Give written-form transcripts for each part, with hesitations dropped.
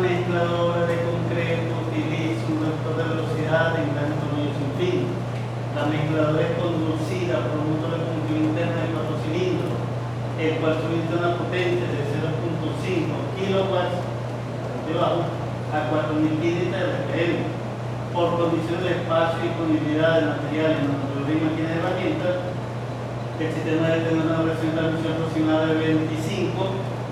mezcladora de concreto utiliza un vector de velocidad en gran tamaño sin fin. La mezcladora es conducida por un motor de combustión interna de 4 cilindros, el cual suministra una potencia de 0.5 kilowatts debajo a 4.000 pies de RPM. Por condiciones de espacio y disponibilidad de materiales en la máquina de herramientas, el sistema debe tener una velocidad de transmisión aproximada de 25,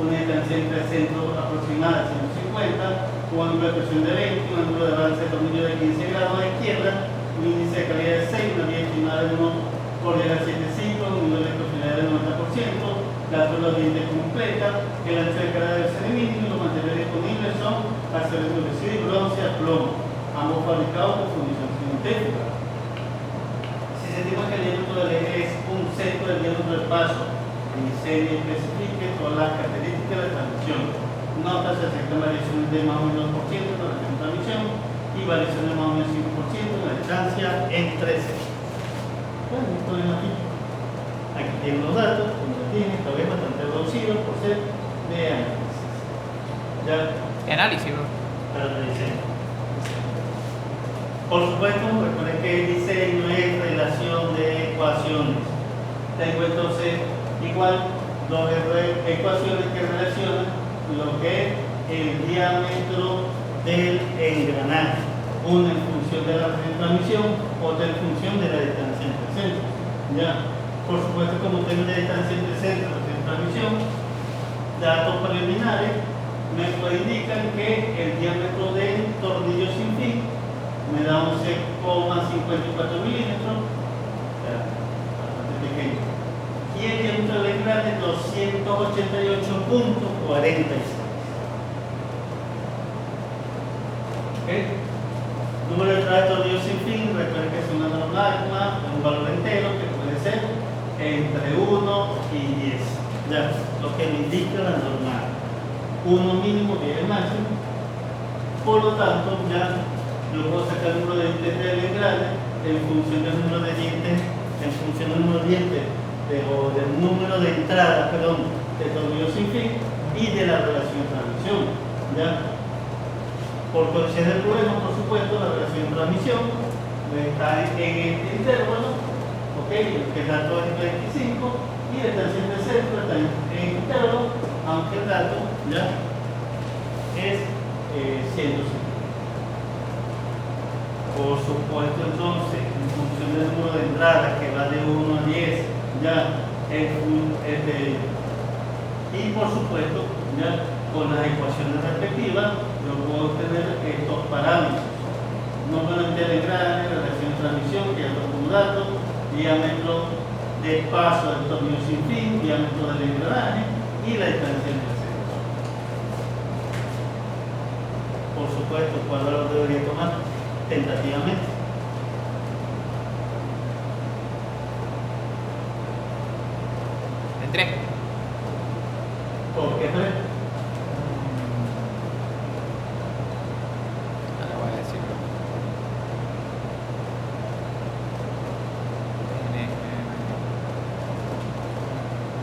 una distancia entre centros aproximada de 150, un ángulo de presión de 20, un ángulo de avance de tornillo de 15 grados a la izquierda, un índice de calidad de 6, una vía estimada de 1 por 10 a 7,5, un nivel de profundidad del 90%, la altura de diente completa, el ancho de cara debe ser mínimo y los materiales disponibles son acero endurecido y bronce a plomo, ambos fabricados por fundición sintética. Si se estima que el diámetro del eje es un sexto del diámetro del paso, en serie especifique todas las características de la transmisión. Nota se aceptan variaciones de más o menos 2% en la relación de transmisión y variaciones de más o menos 5% en la distancia entre sexos. Bueno, no hay problema aquí. Aquí tienen los datos, como lo tienen, esta vez bastante reducido por ser de análisis. ¿Ya? ¿De análisis, bro? Para el diseño. Por supuesto, recuerden que el diseño es relación de ecuaciones. Tengo entonces igual dos ecuaciones que relacionan lo que es el diámetro del engranaje, una en función de la transmisión, otra en función de la distancia entre centros. ¿Ya? Por supuesto, como tengo la distancia entre centros y transmisión, datos preliminares me indican que el diámetro del tornillo sin fin me da 11,54 milímetros, bastante pequeño, y el diámetro del engrane 288,46. ¿Okay? Número de entrada de tornillo sin fin, recuerden que es una normal, un valor entero que puede ser entre 1 y 10. Ya, lo que me indica la normal. 1 mínimo, 10 máximo. Por lo tanto, ya yo puedo sacar el número de dientes del engrane en función del número de dientes, en función del número de dientes, o del número de entradas, perdón, de tornillo sin fin y de la relación de transmisión. ¿Ya? Por cortesía del problema, por supuesto, la relación de transmisión está en este intervalo, ¿ok? Que el dato es 25 y la distancia entre centro está en este intervalo, aunque el dato ya es 150. Por supuesto, entonces, en función del número de entradas que va de 1 a 10, ya y por supuesto, ya con las ecuaciones respectivas, yo puedo obtener estos parámetros. Número de engrane, relación de transmisión, que ya lo como datos, diámetro de paso del tornillo sin fin, diámetro del engrane y la distancia entre centros. Por supuesto, ¿cuál valor debería tomar? Tentativamente. ¿De 3? ¿Por qué 3? No le voy a decir, bro.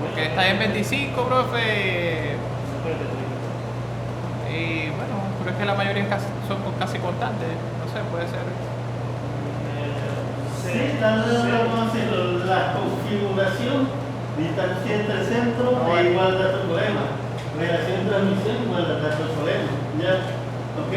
Porque está en 25, profe. Y bueno, pero es que la mayoría son casi constantes. No sé, puede ser. Sí, la configuración, distancia entre centro e igual dato problema. Relación de transmisión igual dato problema. ¿Ya? ¿Ok?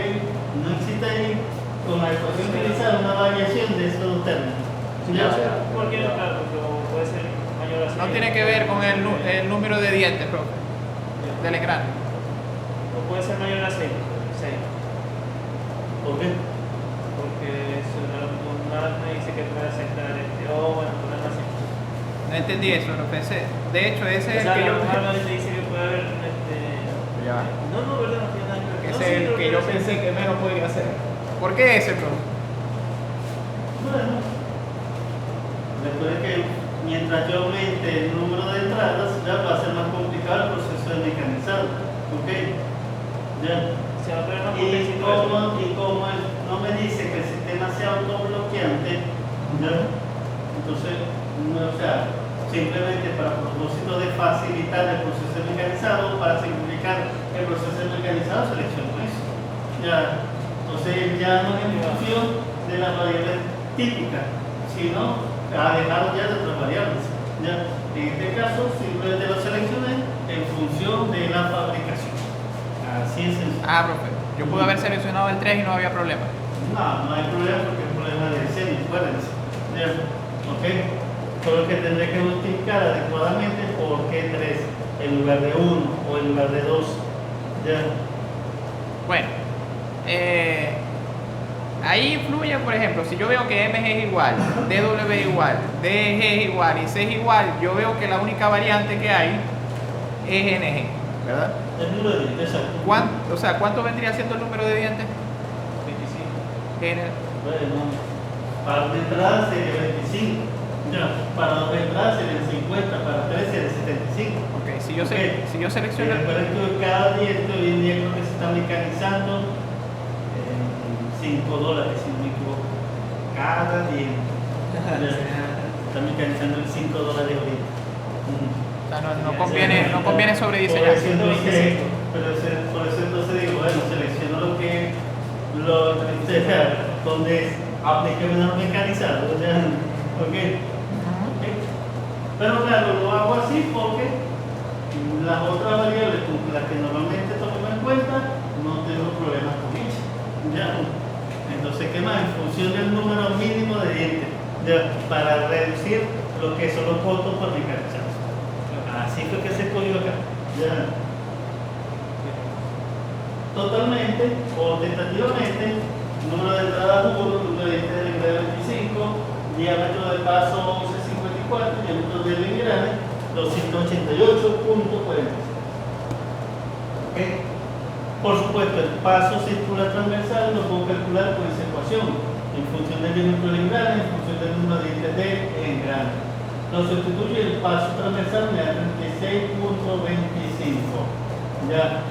No existe ahí, con la ecuación utilizada, una variación de esos términos. ¿Ya? Cualquier claro, pero puede ser mayor a 6. No tiene que ver con el número de dientes, profe, del engrane. O puede ser mayor a 6. ¿Por qué? Porque nada me dice que puede aceptar bueno, ponerlo así. No entendí eso, lo pensé. De hecho, ese es el O sea, que yo nada me dice que puede haber Ya. No, verdad, no tiene nada que ver. Ese No, es sí, el creo que yo sí. pensé que menos podría hacer. ¿Por qué ese, profe? Bueno, recuerden que mientras yo aumente el número de entradas, ya va a ser más complicado el proceso de mecanizado. ¿Ok? Ya. Se va a ver más Y como no me dice que el sistema sea autobloqueante, ¿ya? Entonces, no, o sea, simplemente para propósito de facilitar el proceso mecanizado, para simplificar el proceso mecanizado, selecciono eso. Ya. Entonces ya no es en función de las variables típicas, sino ha dejado ya de otras variables. Ya. En este caso simplemente lo seleccioné en función de la fabricación. Así es sencillo. Ah, profe. Yo pude haber seleccionado el 3 y no había problema. No, no hay problema porque es problema de diseño, acuérdense. ¿Ya? ¿Ok? Solo que tendré que justificar adecuadamente por qué 3 en lugar de 1 o en lugar de 2. ¿Ya? Bueno, ahí influye, por ejemplo, si yo veo que MG es igual, DW es igual, DG es igual y C es igual, yo veo que la única variante que hay es NG, ¿verdad? El número de dientes, exacto. O sea, ¿cuánto vendría siendo el número de dientes? 25. Bueno, para una entrada sería 25. Ya, para dos entradas serían 50, para 3 serían 75. Ok, si yo Y selecciono... recuerden que cada diente hoy en día creo que se está mecanizando en $5, si no me equivoco. Cada diente. Está mecanizando en $5 ahorita. O sea, no conviene sobrediseñar. Por eso entonces, por eso entonces digo, bueno, selecciono donde aplique menor mecanizado. ¿Ok? Pero claro, lo hago así porque las otras variables con las que normalmente tomamos en cuenta no tengo problemas con ellas. ¿Ya? Entonces, ¿qué más? En función del número mínimo de dientes, ¿ya? Para reducir lo que son los costos por mecanizar. Así fue que se escogió acá. ¿Ya? Totalmente o tentativamente, número de entradas 1, número de dientes del engrane 25, diámetro del paso 1154, diámetro del engrane 288.40. ¿Ok? Por supuesto, el paso circular transversal lo puedo calcular con esa ecuación, en función del diámetro del engrane, en función del número de dientes del engrane. Lo sustituye el paso transversal, me da 36.25. Ya.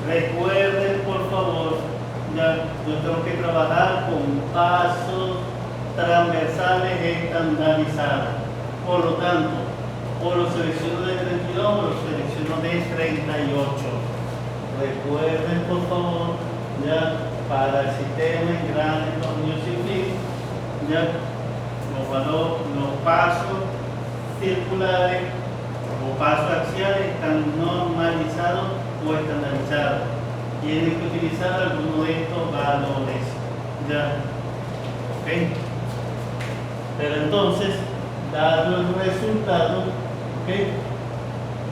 Recuerden, por favor, ya, yo tengo que trabajar con pasos transversales estandarizados. Por lo tanto, o lo selecciono de 32 o lo selecciono de 38. Recuerden, por favor, ya, para el sistema engrane tornillo sin fin, ya, los pasos circulares o pasos axiales están normalizados o estandarizados. Tienen que utilizar alguno de estos valores. Ya. ¿Ok? Pero entonces, dado el resultado, ¿ok?,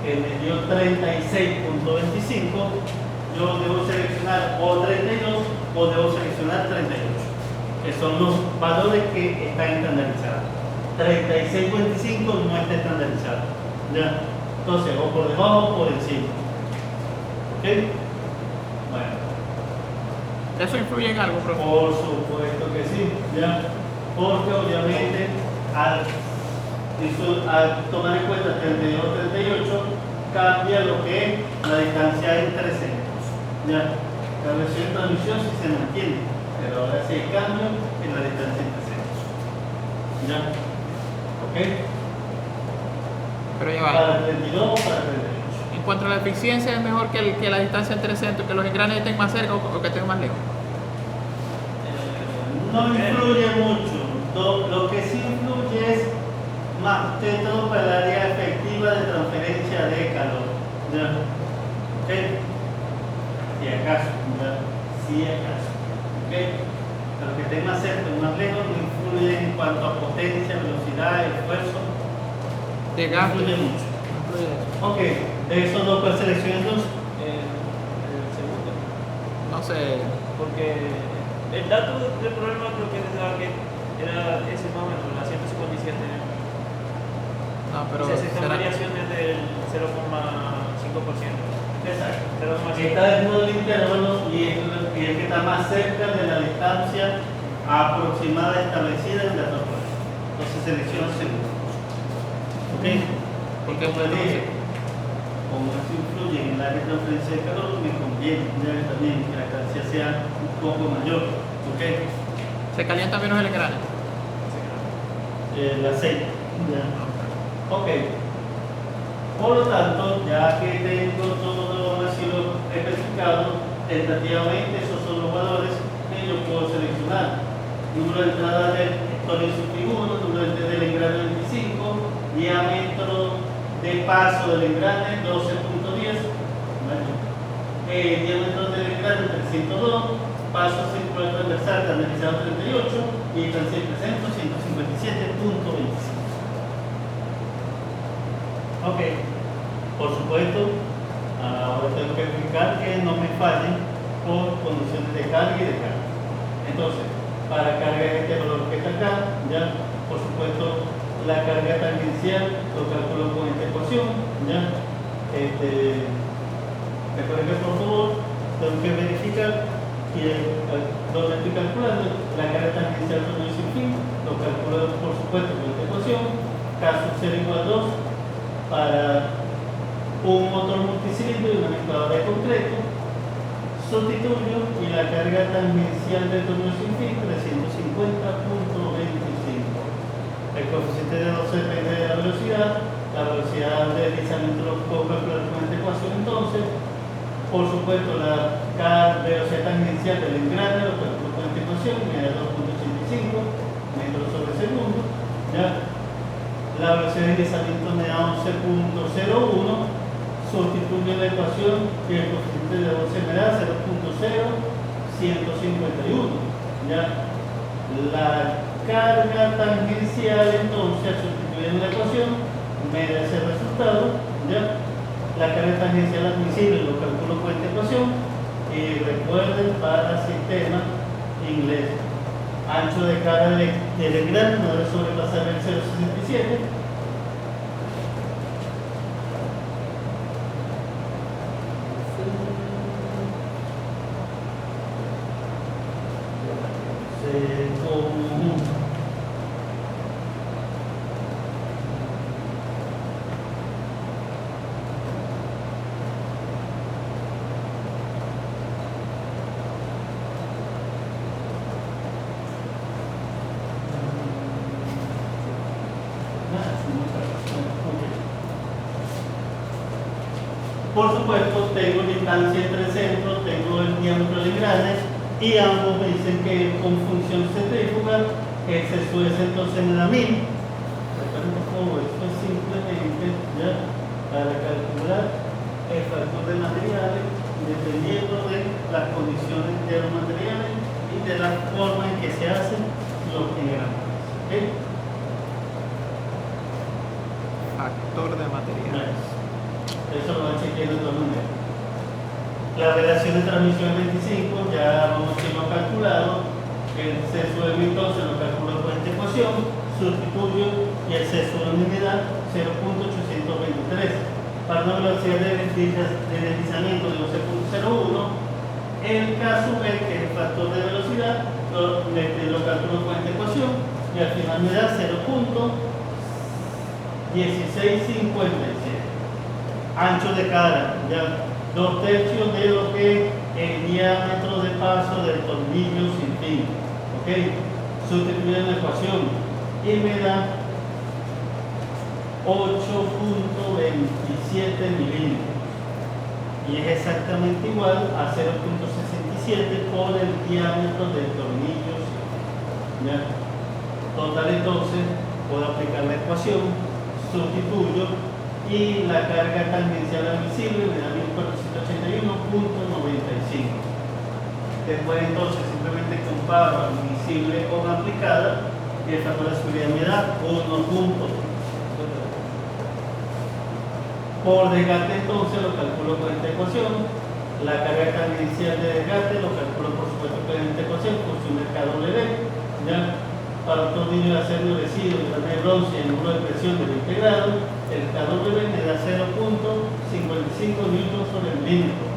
que me dio 36.25, yo debo seleccionar o 32 o debo seleccionar 38, que son los valores que están estandarizados. 36.25 no está estandarizado. ¿Ya? Entonces, o por debajo o por encima. ¿Ok? Bueno. ¿Eso influye en algo, profe? Por supuesto que sí, ¿ya? Porque obviamente al tomar en cuenta 32-38 cambia lo que es la distancia entre centros. ¿Ya? La versión de transmisión sí se mantiene, pero ahora sí hay cambio en la distancia entre centros. ¿Ya? ¿Ok? Pero ya va. Para 32 o para 38. En cuanto a la eficiencia, ¿es mejor que la distancia entre centros, que los engranes estén más cerca o que estén más lejos? No influye mucho. Lo que sí influye es más que todo para el área efectiva de transferencia de calor. ¿Ya? ¿Ok? Si acaso, ¿ya? Si acaso. ¿Ok? Pero que estén más cerca o más lejos no influye en cuanto a potencia, velocidad, esfuerzo. De gasto. Influye mucho. Influye eso. Ok, de esos dos, ¿cuál seleccionas dos? El segundo. No sé. Porque el dato del problema creo que era ese más o menos, la 157. No, pero Se aceptan será... variaciones del 0,5%. Exacto. 0,5%. Está dentro del intervalo y el que está más cerca de la distancia aproximada establecida en la torre. Entonces selecciona el segundo. ¿Ok? Porque como les dije, como esto influye en el área de transferencia de calor, me conviene también que la distancia sea un poco mayor. ¿Ok? Se calienta menos el engrane. El aceite. ¿Ya? Ok. Por lo tanto, ya que tengo todo así lo especificado, Tentativamente esos son los valores que yo puedo seleccionar. Número de entrada del Tornillo Sub-1, número del engrane 25, diámetro de paso del engrane 12.10, diámetro del engrane 302, paso circular transversal canalizado 38 y el centro 157.25. Ok, por supuesto, ahora tengo que verificar que no me fallen por condiciones de carga y de carga. Entonces, para carga este valor que está acá, ya, por supuesto, la carga tangencial lo calculo con esta ecuación, ya. Recuerden que por favor tengo que verificar que donde estoy calculando la carga tangencial de sin fin, lo calculo por supuesto con esta ecuación, caso 0 igual 2 para un motor multicilindro y una mezcladora de concreto. Sustituyo y la carga tangencial del tornillo sin fin 350.25. El coeficiente de 12 depende de la velocidad de deslizamiento lo puedo calcular con esta ecuación. Entonces, por supuesto, la velocidad tangencial del engrane lo calculo con esta ecuación, me da 2.85 metros sobre segundo. ¿Ya? La velocidad de deslizamiento me da 11.01. Sustituyo la ecuación que el coeficiente de 12 me da 0.0151. ¿Ya? La carga tangencial, entonces, sustituyendo la ecuación, me da ese resultado. ¿Ya? La carga tangencial admisible lo calculo con esta ecuación. Y recuerden, para sistema inglés, ancho de cara del engrane no debe sobrepasar el 0.67. Por supuesto, tengo distancia entre centros, tengo el diámetro del engrane y ambos me dicen que con función centrífuga el C-S entonces me da 1000. Recuerden por favor, esto es simplemente ya para calcular el factor de materiales dependiendo de las condiciones de los materiales y de la forma en que se hacen los engranes. ¿Okay? Factor de materiales. Eso lo van chequeando de todas maneras. La relación de transmisión 25 ya vamos a irlo calculado. El C-M entonces lo calculo con esta ecuación, sustituyo y el C-M me da 0.823. Para una velocidad de deslizamiento de 12.01, el caso B, que es el factor de velocidad, lo calculo con esta ecuación y al final me da 0.1657. Ancho de cara, ya 2/3 de lo que el diámetro de paso del tornillo sin fin. ¿Ok? Sustituyo en la ecuación y me da 8.27 milímetros. Y es exactamente igual a 0.67 por el diámetro del tornillo sin fin. ¿Ya? Total, entonces puedo aplicar la ecuación, sustituyo y la carga tangencial admisible me da 1481.95. Después entonces simplemente comparo admisible con aplicada y el factor de seguridad me da 1 punto. Por desgaste entonces lo calculo con esta ecuación. La carga tangencial de desgaste lo calculo por supuesto con esta ecuación, función del KW. ¿Ya? Para un tornillo de acero endurecido, de bronce y el número de presión de 20 grados, el KW me da 0.55 newtons sobre el milímetro.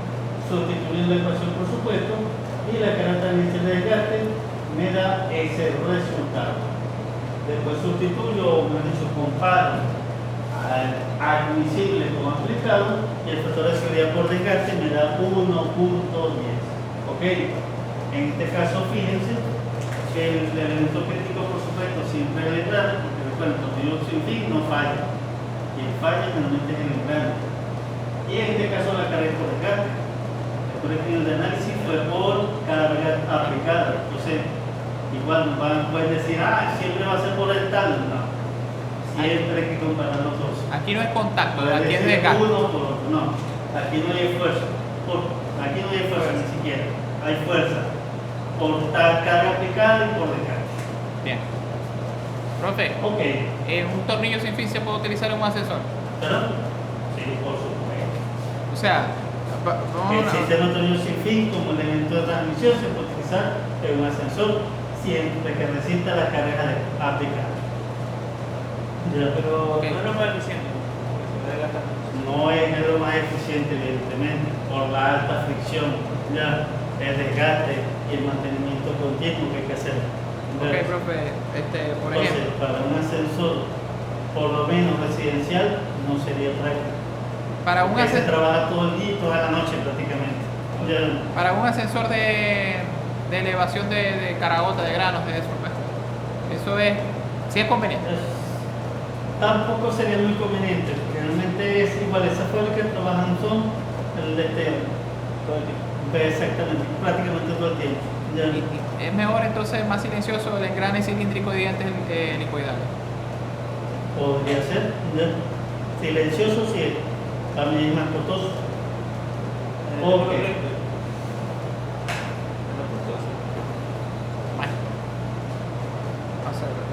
Sustituyendo la ecuación por supuesto y la carga tangencial de desgaste me da ese resultado. Después sustituyo, o mejor dicho, comparo admisible con aplicado y el factor de seguridad por desgaste me da 1.10. ¿Ok? En este caso fíjense que el elemento crítico por supuesto siempre es el engrane, porque recuerden, el tornillo sin fin no falla. Y el falla generalmente es el engrane. Y en este caso la carga es por desgaste. Recuerden que el de análisis fue por carga aplicada. Entonces, igual nos pueden decir, siempre va a ser por el tal. No. Siempre hay que comparar los dos. Aquí no es contacto, Puede aquí es decir desgaste. uno por otro. No, aquí no hay esfuerzo. Aquí no hay esfuerzo ni siquiera. Hay fuerza. Por carga aplicada y por desgaste. Bien. Profe, Ok. ¿un tornillo sin fin se puede utilizar en un ascensor? ¿Perdón? Sí, por supuesto. O sea, vamos a... Existen los tornillos sin fin como elemento de transmisión, se puede utilizar en un ascensor siempre que resista la carga aplicada. Ya. Pero Ok. no es lo más eficiente, porque se va desgastando. No es lo más eficiente, evidentemente, por la alta fricción, ya, el desgaste y el mantenimiento continuo que hay que hacer. Ok, Ya. profe, por Entonces, ejemplo, para un ascensor, por lo menos residencial, no sería práctico. para un, Porque se ascensor, trabaja todo el día y toda la noche prácticamente. Ya. para un ascensor de elevación de caragota, de granos, de eso, pues, eso es, sí es conveniente. Tampoco sería muy conveniente, porque realmente es igual, esas fábricas trabajan son Todo el tiempo. exactamente, prácticamente todo el tiempo. Ya. Y es mejor entonces, más silencioso el engrane cilíndrico de dientes helicoidales. Podría ser, ya. Silencioso sí es, también es más costoso. Ok. Bueno, vamos a ver.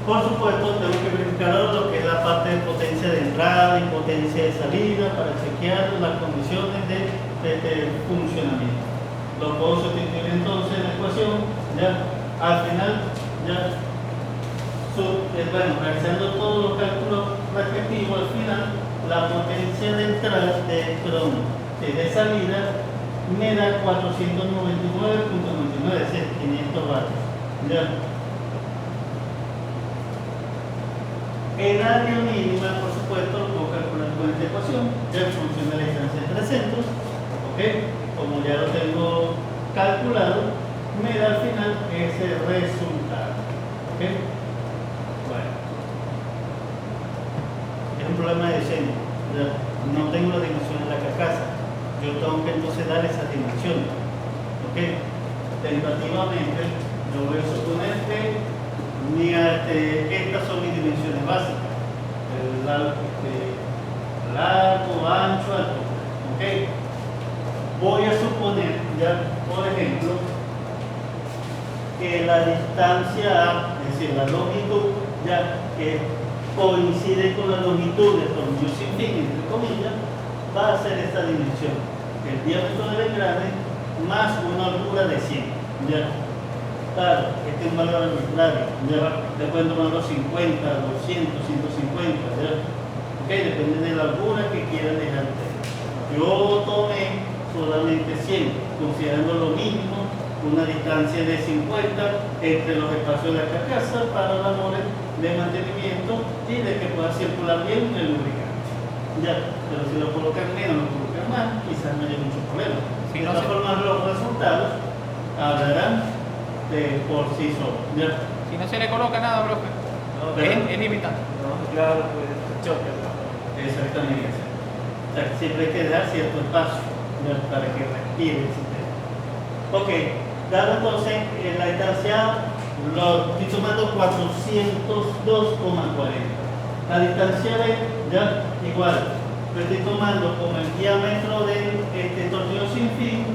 Por supuesto, tengo que verificar lo que es la parte de potencia de entrada y potencia de salida para chequear las condiciones de funcionamiento. Lo puedo sustituir entonces en la ecuación, ya, al final, ya, realizando todos los cálculos respectivos, al final, la potencia de entrada de salida me da 499.99, es decir, 500 vatios. Ya. El área mínima, por supuesto, lo puedo calcular con esta ecuación, ya en función de la distancia entre centros, ¿ok? Como ya lo tengo calculado, me da al final ese resultado, ¿ok? Bueno, es un problema de diseño, ya no tengo la dimensión de la carcasa, yo tengo que entonces dar esas dimensiones, ¿ok? Tentativamente, yo voy a suponer que estas son mis dimensiones básicas, el largo, ancho, alto, ¿ok? Voy a suponer, ya, por ejemplo, que la distancia A, es decir, la longitud, ya que coincide con la longitud del tornillo sin fin, entre comillas, va a ser esta dimensión, el diámetro del engrane más una altura de 100, ya. Claro, este es un valor arbitrario, ya, pueden tomar los 50, 200, 150, ya. Ok, depende de la altura que quieran dejar. Yo tomé solamente 100, considerando lo mínimo, una distancia de 50 entre los espacios de la carcasa para labores de mantenimiento y de que pueda circular bien el lubricante. Ya, pero si lo colocan menos, lo colocan más, quizás no haya mucho problema. Si De no todas se- formas, los resultados hablarán por sí solos. ¿Ya? Si no se le coloca nada, profe, No, ¿verdad? es limitante. no, claro, pues choque. Exactamente. O sea, siempre hay que dejar cierto espacio, ¿ya? Para que respire el sistema. Ok, dado entonces la distancia, lo estoy tomando 402,40. La distancia B, ya, igual. Lo estoy tomando como el diámetro del tornillo sin fin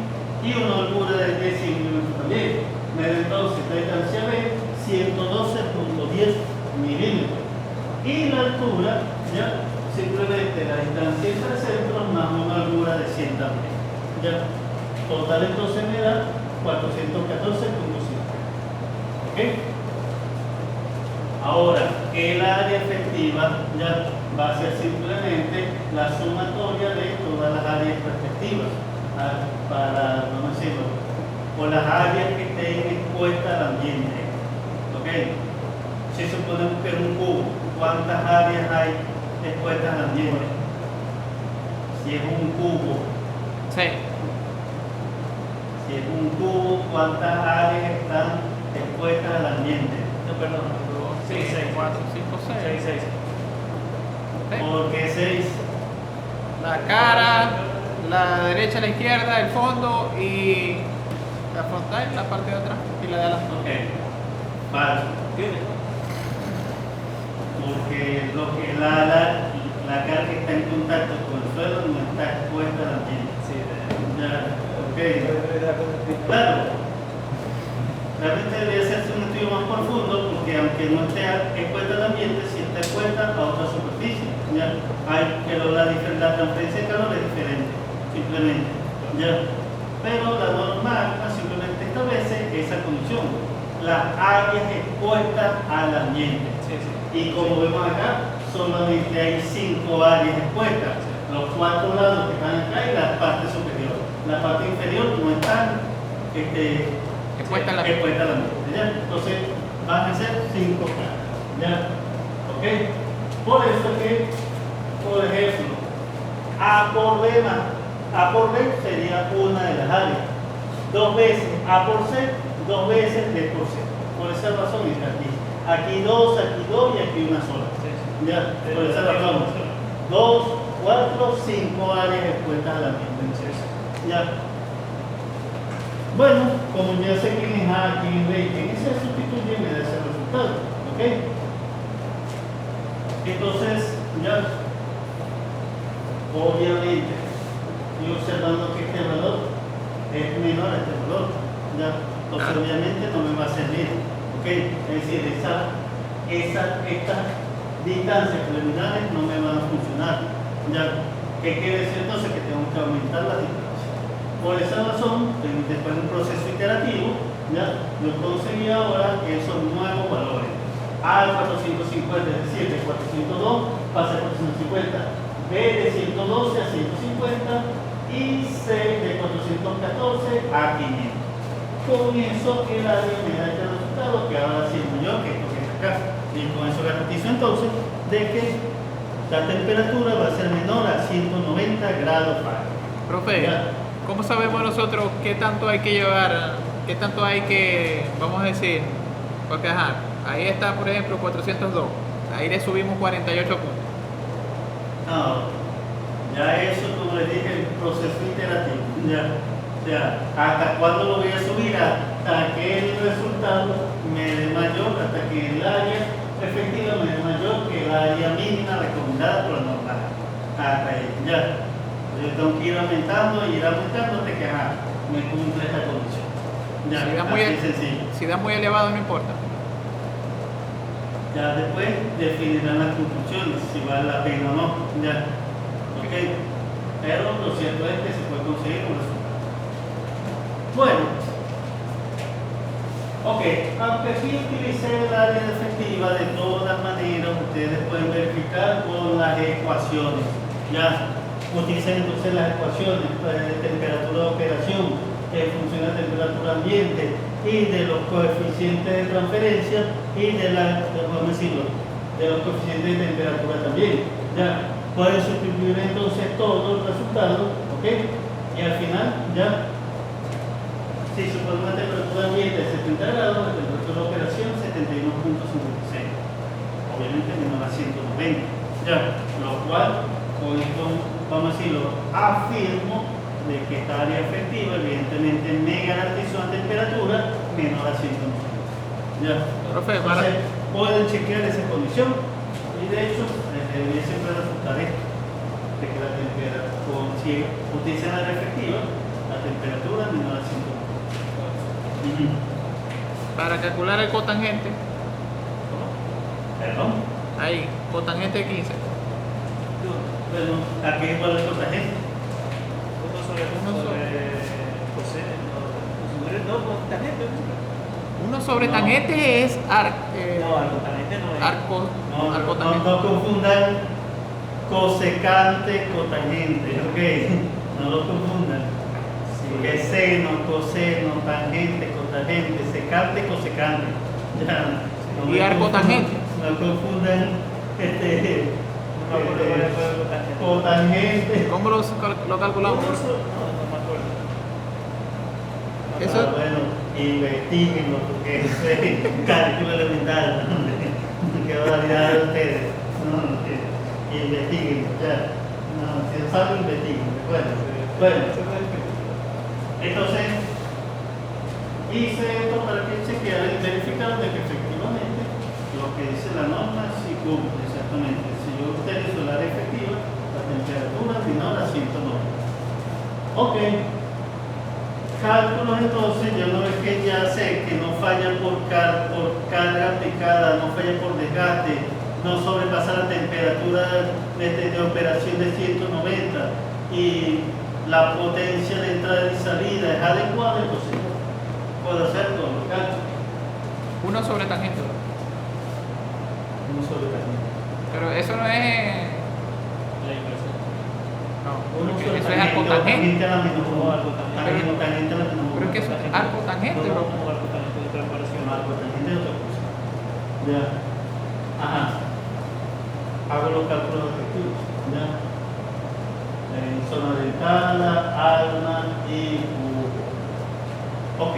y una holgura de 10 milímetros también. Me da entonces la distancia B 112.10 milímetros. Y la altura, ya, simplemente la distancia entre centros más una holgura de 100 también. Ya, total entonces me da 414.5. ¿Ok? Ahora, el área efectiva ya va a ser simplemente la sumatoria de todas las áreas respectivas para, vamos a decirlo, o las áreas que estén expuestas al ambiente. ¿Ok? Si suponemos que es un cubo, ¿cuántas áreas hay expuestas al ambiente? Si es un cubo, Sí. si es un cubo, ¿cuántas áreas están expuestas al ambiente? No, perdón. 6, 6. 4, 5, 6. 6, 6. ¿Por qué 6? la cara, la derecha, la izquierda, el fondo y la frontal, la parte de atrás y la de adelante. Ok. Falso. ¿Qué? Porque la cara que está en contacto con el suelo no está expuesta al ambiente. Sí, Ya, ok. Claro. Realmente debería hacerse un estudio más profundo porque aunque no esté expuesta al ambiente, sí está expuesta a otra superficie. ¿Ya? Pero la transferencia de calor es diferente, simplemente. ¿Ya? Pero la norma simplemente establece esa condición. Las áreas expuestas al ambiente. sí. Y como vemos acá, solamente hay 5 áreas expuestas. Los 4 lados que están acá y la parte superior. La parte inferior no está Expuesta a la expuesta a la mente, ¿ya? Entonces van a ser 5 caras. ¿Ya? ¿Ok? Por eso es que, por ejemplo, A por B más A por B sería una de las áreas. 2 veces A por C, 2 veces B por C. Por esa razón está aquí. Aquí 2 y aquí una sola. ¿Ya? Por esa razón. 2, 4, 5 áreas expuestas a la mente. ¿Ya? Bueno, como ya sé quién es A, quién es B, quién es C, sustituye de ese resultado. ¿Ok? Entonces, ya, obviamente, estoy observando que este valor es menor a este valor. ¿Ya? Entonces, obviamente, no me va a servir. ¿Ok? Es decir, estas distancias preliminares no me van a funcionar. ¿Ya? ¿Qué quiere decir entonces? Que tengo que aumentar la distancia. Por esa razón, después de un proceso iterativo, ¿ya? Yo conseguí ahora esos nuevos valores. A de 450, es decir, de 402 pasa a 450, B de 112 a 150 y C de 414 a 500. Con eso el área me da este resultado que ahora sí es mayor que esto que está acá. Y con eso garantizo entonces de que la temperatura va a ser menor a 190 grados Fahrenheit. Profe, ¿Ya? ¿cómo sabemos nosotros qué tanto hay que llevar, qué tanto hay que, vamos a decir, porque ajá, ahí está por ejemplo 402, ahí le subimos 48 puntos. No, ya eso, como les dije, el proceso iterativo. Ya, hasta cuándo lo voy a subir, hasta que el resultado me dé mayor, hasta que el área efectiva me dé mayor que el área mínima recomendada por la norma. Hasta ahí, ya. Yo tengo que ir aumentando hasta que me cumple esta condición. Ya, Si da así de sencillo. si da muy elevado no importa. Ya después definirán las conclusiones, si vale la pena o no. Ya. Ok. Pero lo cierto es que se puede conseguir un resultado. Bueno. Ok. Aunque aquí utilicé el área efectiva, de todas maneras ustedes pueden verificar con las ecuaciones. Ya. Utilicen entonces las ecuaciones de temperatura de operación, función de temperatura ambiente y de los coeficientes de transferencia y de los coeficientes de temperatura también. Ya pueden sustituir entonces todo el resultado, ¿ok? Y al final ya, si supone una temperatura ambiente de 70 grados, la temperatura de operación 71.56, obviamente menor a 190, ya, lo cual con esto, vamos a decirlo, afirmo de que esta área efectiva evidentemente me garantizó una temperatura menor a 190. Ya. Profe, Entonces, pueden chequear esa condición y de hecho debería siempre resultar esto, de que la temperatura, si utilizan la área efectiva, la temperatura menor a 190. para calcular el cotangente, Perdón. ahí, cotangente de 15. Bueno, aquí es igual el cotangente. Uno sobre No. tangente es arco No tangente. confundan cosecante, cotangente, ok. No lo confundan. Porque es seno, coseno, tangente, cotangente, secante, cosecante. Ya, no Y me arcotangente. confundan- No confundan cotangente. ¿Cómo lo calculamos? Eso- Bueno, investiguenlo porque eso es cálculo elemental. Qué barbaridad de ustedes. No, investiguenlo, ya. No, si no sabe, investiga. Bueno, entonces hice esto para que chequeara y verificara de que efectivamente lo que dice la norma sí cumple exactamente. Si yo utilizo el área efectiva, la temperatura menor a 190. Ok. Cálculos entonces, ya una vez que ya sé que no falla por carga aplicada, no falla por desgaste, no sobrepasa la temperatura de operación de 190 y la potencia de entrada y salida es adecuada, entonces puedo hacer todos los cálculos. 1 sobre tangente. Uno sobre tangente. Pero eso no es. La inversión. No, Uno porque sobre eso es arco tangente, tangente. a la menor. No, arco tangente. Tangente a la menor. Pero es que eso es arco tangente, bro. Como arco tangente de otra operación. Arco tangente es otra cosa. Ya. Ajá. Hago los cálculos efectivos. Ya. En zona dentada, alma y U. Ok.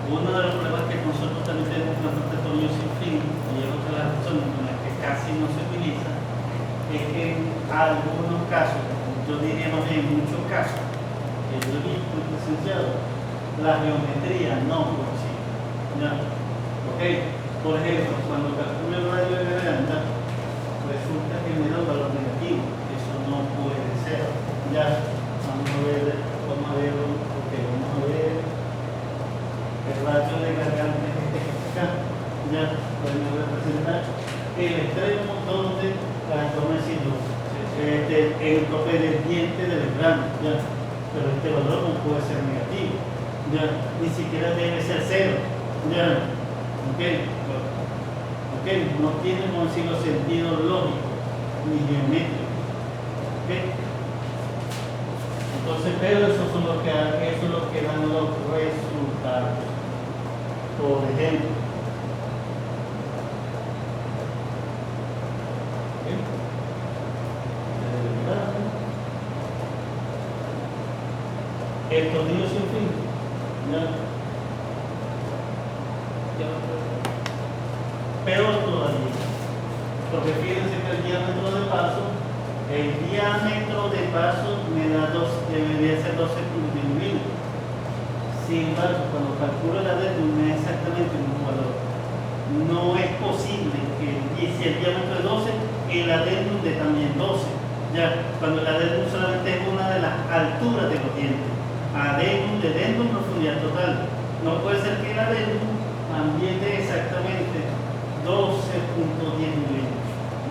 Uno de los problemas que nosotros también tenemos con el tornillo sin fin, y es otra de las razones con las que casi no se utiliza, es que en algunos casos, yo diría más bien en muchos casos, que yo he visto presenciado, la geometría no coincide. ¿Ya? Ok. Por ejemplo, cuando calculo el radio de veranda, resulta que me da un valor negativo. Eso no puede ser. Ya, vamos a ver, ok, vamos a ver el radio de garganta que está acá. Ya, podemos representar el extremo donde vamos a decirlo, el tope del diente del grano. Ya, pero este valor no puede ser negativo. Ya, ni siquiera debe ser cero. Ya, ok. Okay, no tiene, como decirlo, sentido lógico ni geométrico. Okay. Entonces, pero eso es lo que dan los resultados. Por ejemplo, el tornillo sin fin. ¿Ya? Peor todavía, porque fíjense que el diámetro de paso me da debería ser 12 milímetros. Sin embargo, cuando calculo la adendum me da exactamente el mismo valor. No es posible que, y si el diámetro es 12, el adendum de también 12. Ya, cuando el adendum solamente es una de las alturas de los dientes. Adendum de dendum, profundidad total. No puede ser que el adendum también dé exactamente 12.10 milímetros.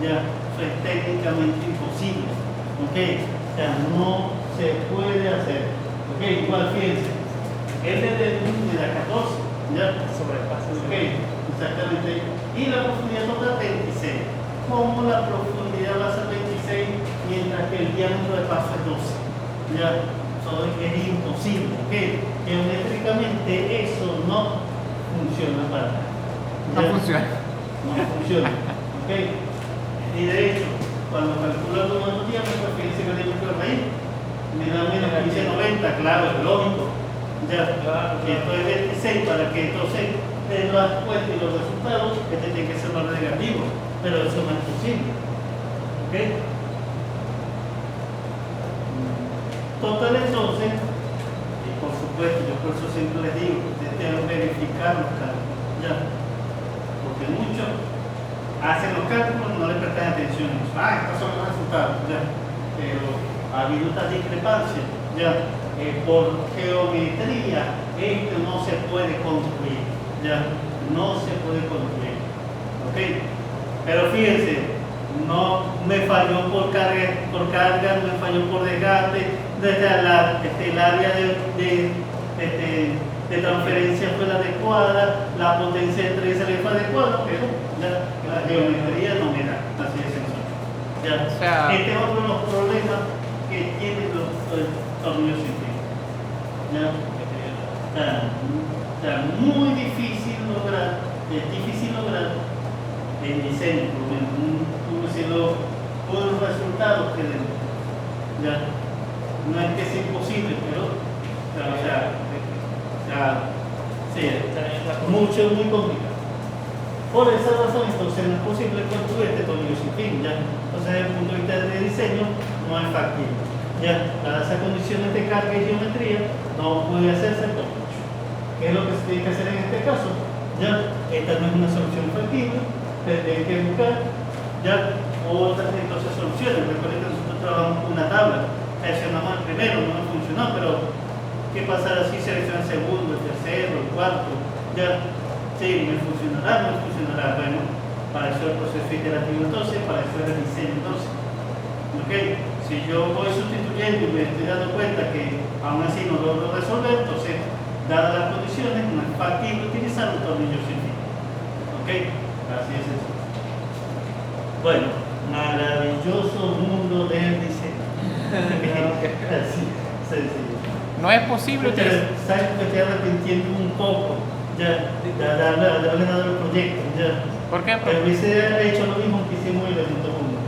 Ya, eso es técnicamente imposible. Ok, o sea, no se puede hacer. Ok, igual fíjense, el de me da 14. Ya, Sobrepasa. ok, exactamente. Y la profundidad total 26. ¿Cómo la profundidad va a ser 26 mientras que el diámetro de paso es 12? Ya, eso es imposible. Ok, geométricamente eso no funciona para nada. No funciona. No funciona. ¿Ok? Y de hecho, cuando calculo los nuevos diámetros, fíjense que el diámetro de raíz me da menos 1590, claro, es lógico. Ya, Claro, que esto es 26 para que entonces den las cuentas y los resultados, este tiene que ser más negativo, pero eso no es posible. ¿Ok? Total entonces, y por supuesto, yo por eso siempre les digo que ustedes deben verificar los cálculos. Ya. Porque muchos hacen los cálculos y no le prestan atención. Estos son los resultados, ya. Pero ha habido esta discrepancia, ya. Por geometría, esto no se puede construir, ya. No se puede construir. ¿Ok? Pero fíjense, no me falló por carga, no me falló por desgaste, desde el área de transferencia fue la adecuada, la potencia de entrega fue adecuada, pero la geometría no me da, así de sencillo. Ya. O sea, Este es otro de los problemas que tienen los tornillos científicos. ¿Ya? O sea, muy difícil lograr, es difícil lograr el diseño, por lo menos, buenos resultados que den. ¿Ya? No es que sea imposible, pero, o sea, sí, mucho, muy complicado. Por esa razón, entonces no es posible construir este tornillo sin fin, ¿ya? Entonces, desde el punto de vista de diseño, no es factible. Ya, dadas esas condiciones de carga y geometría, no puede hacerse el tornillo. ¿Qué es lo que se tiene que hacer en este caso? Ya, esta no es una solución factible, tendré que buscar ya otras entonces soluciones. Recuerden que nosotros trabajamos con una tabla, seleccionamos el primero, no nos funcionó, pero ¿qué pasará si selecciona el segundo, el tercero, el cuarto? Ya, sí, me funcionará, no me funcionará. Bueno, para eso es el proceso iterativo entonces, para eso es el diseño entonces. ¿Ok? Si yo voy sustituyendo y me estoy dando cuenta que aún así no logro resolver, entonces, dadas las condiciones, no es factible utilizar un tornillo sin fin. ¿Ok? Así es eso. Bueno, maravilloso mundo del diseño. Así, sencillo. No es posible utilizar. Sabes que estoy arrepintiendo un poco ya de haberle dado el proyecto. Ya. ¿Por qué, Pero profe? hubiese hecho lo mismo que hicimos en el punto uno.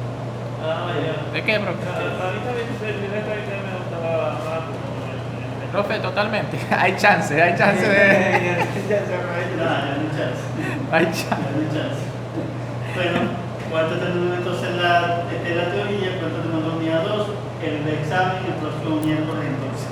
Ah, ya. ¿De qué, profe? A mí también el primer carácter me gustaba más. Profe, totalmente. Hay chance de. Ya se No, ya no hay chance. Hay Ya chance. no hay chance. Bueno, cuánto tenemos entonces la teoría, cuánto tenemos la unidad 2, el examen, el próximo miércoles entonces.